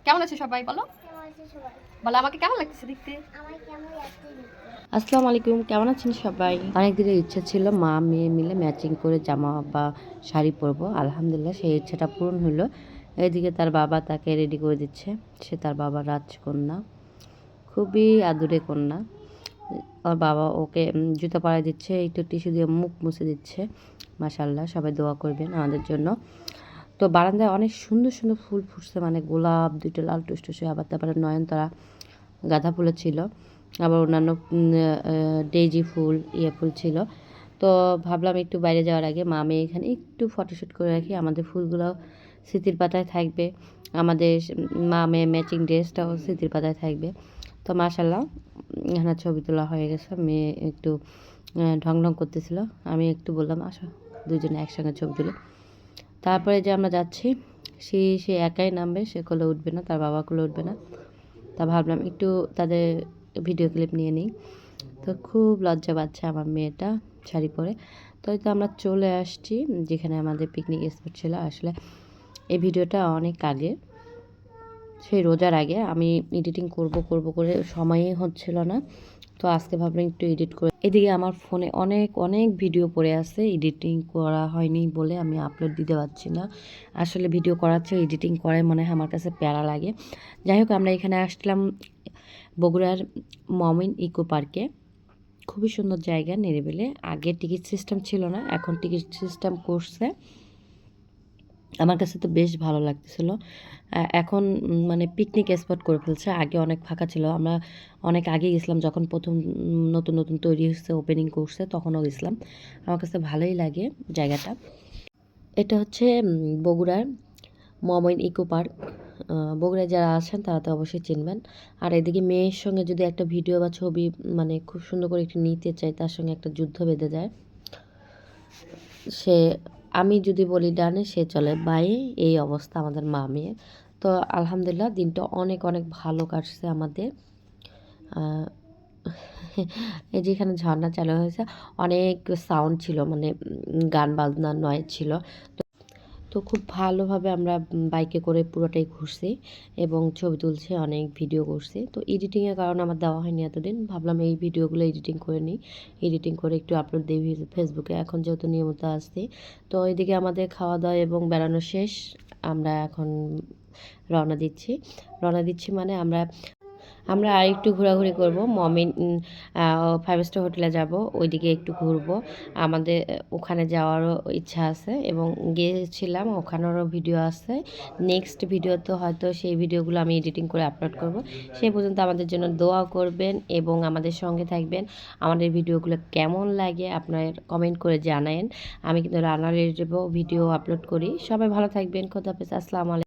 কেমন আছে সবাই বলো? বলো আমাকে কেমন লাগতেছে দেখতে? আসসালামু আলাইকুম, কেমন আছেন সবাই? অনেক দিনের ইচ্ছা ছিল মা মেয়ে মিলে ম্যাচিং করে জামা বা শাড়ি পরবো। আলহামদুলিল্লাহ সেই ইচ্ছাটা পূরণ হলো। এদিকে তার বাবা তাকে রেডি করে দিচ্ছে। সে তার বাবার রাজকন্যা, খুবই আদুরে কন্যা। ওর বাবা ওকে জুতা পরায় দিচ্ছে, একটু টিস্যু দিয়ে মুখ মুছে দিচ্ছে। মাশাআল্লাহ, সবাই দোয়া করবেন আমাদের জন্য। তো বারান্দায় অনেক সুন্দর সুন্দর ফুল ফুটছে, মানে গোলাপ দুটো লাল টুসটুসে, আবার তারপরে নয়নতারা, গাঁদা ফুলও ছিল, আবার অন্যান্য ডেইজি ফুল, ফুল ছিল। তো ভাবলাম একটু বাইরে যাওয়ার আগে মা মেয়ে এখানে একটু ফটোশ্যুট করে রাখি, আমাদের ফুলগুলো স্মৃতির পাতায় থাকবে, আমাদের মা মেয়ে ম্যাচিং ড্রেসটাও স্মৃতির পাতায় থাকবে। তো মাশাল্লাহ এখানে ছবি তোলা হয়ে গেছে। মেয়ে একটু ঢং ঢং করতেছিল, আমি একটু বললাম আসো দুজনে একসঙ্গে ছবি তুলি। তারপরে যে আমরা যাচ্ছি, সে একাই নামবে, সে কোলে উঠবে না, তার বাবা কোলে উঠবে না। তা ভাবলাম একটু তাদের ভিডিও ক্লিপ নিয়ে নিই। তো খুব লজ্জা পাচ্ছে আমার মেয়েটা শাড়ি পরে। তো আমরা চলে আসছি যেখানে আমাদের পিকনিক স্পট ছিল। আসলে এই ভিডিওটা অনেক আগে, সেই রোজার আগে। আমি এডিটিং করব করে সময়ই হচ্ছিল না। তো আজকে ভাবলাম একটু এডিট করে। এদিকে আমার ফোনে অনেক অনেক ভিডিও পড়ে আছে, এডিটিং করা হয়নি বলে আমি আপলোড দিতে পারছি না। আসলে ভিডিও করার চেয়ে এডিটিং করাই মনে হয় আমার কাছে প্যারা লাগে। যাই হোক, আমরা এখানে আসলাম বগুড়ার মমিন ইকো পার্কে। খুবই সুন্দর জায়গা, নিরিবিলি। আগে টিকিট সিস্টেম ছিল না, এখন টিকিট সিস্টেম করছে। আমার কাছে তো বেশ ভালো লাগতেছিল। এখন মানে পিকনিক স্পট করে ফেলছে। আগে অনেক ফাঁকা ছিল, আমরা অনেক আগে গেছিলাম যখন প্রথম নতুন নতুন তৈরি হচ্ছে, ওপেনিং করছে, তখনও গেছিলাম। আমার কাছে ভালোই লাগে জায়গাটা। এটা হচ্ছে বগুড়ার মমিন ইকো পার্ক। বগুড়ায় যারা আছেন তারা তো অবশ্যই চিনবেন। আর এদিকে মেয়ের সঙ্গে যদি একটা ভিডিও বা ছবি মানে খুব সুন্দর করে একটু নিতে চাই, তার সঙ্গে একটা যুদ্ধ বেঁধে যায়। সে আমি যদি বলি ডানে, সে চলে বাঁয়ে, এই অবস্থা আমাদের মা মেয়ের। তো আলহামদুলিল্লাহ দিনটা অনেক অনেক ভালো কাটছে আমাদের। এই যেখানে ঝর্ণা চালু হয়েছে, অনেক সাউন্ড ছিল, মানে গান বাজনার নয়েজ ছিল। তো খুব ভালোভাবে আমরা বাইকে করে পুরোটাই ঘুরছি এবং ছবি তুলছি, অনেক ভিডিও করছি। তো এডিটিংয়ের কারণে আমার দেওয়া হয়নি এতদিন। ভাবলাম এই ভিডিওগুলো এডিটিং করে নিই, এডিটিং করে একটু আপলোড দিই ফেসবুকে, এখন যেহেতু নিয়মিত আসছি। তো এদিকে আমাদের খাওয়া দাওয়া এবং বেড়ানো শেষ। আমরা এখন রওনা দিচ্ছি মানে আমরা আমরা আর একটু ঘোরাঘুরি করব। মমিন 5 স্টার হোটেলে যাব, ওইদিকে একটু ঘুরবো। আমাদের ওখানে যাওয়ারও ইচ্ছা আছে এবং গিয়েছিলাম, ওখানেরও ভিডিও আছে। নেক্সট ভিডিওতে হয়তো সেই ভিডিওগুলো আমি এডিটিং করে আপলোড করব। সেই পর্যন্ত আমাদের জন্য দোয়া করবেন এবং আমাদের সঙ্গে থাকবেন। আমাদের ভিডিওগুলো কেমন লাগে আপনার কমেন্ট করে জানায়েন। আমি কিন্তু রান্না রিলেটেড ভিডিও আপলোড করি। সবাই ভালো থাকবেন। খোদা হাফেজ। আসসালামু আলাইকুম।